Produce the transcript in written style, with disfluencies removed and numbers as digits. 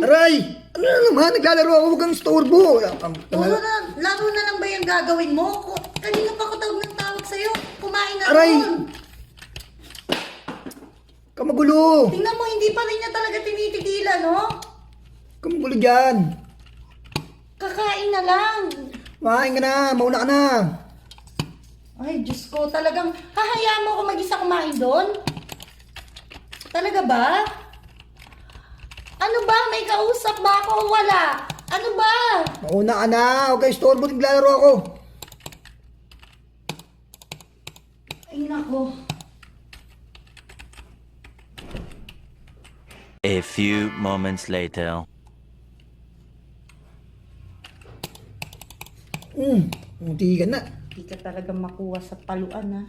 Aray! Ano na naman? Naglalaro ako. Huwag kang storbo. Puro na, laro na lang ba yung gagawin mo? Kanina pa ako tawag ng tawag sa'yo. Kumain na Aray! doon. Kamagulo! Tingnan mo, hindi pa rin niya talaga tinitigilan, no? Kamagulo dyan. Kakain na lang. Kumain ka na. Mauna ka na. Ay, Diyos ko, talagang hahayaan mo ako mag-isa kumain doon? Talaga ba? Ano ba? May kausap ba ako o wala? Ano ba? Mauna ka na. Huwag kang storbo. Naglalaro ako. Ay, nako. A few moments later. Munti ka na. Hindi ka talaga makuha sa paluan, ha?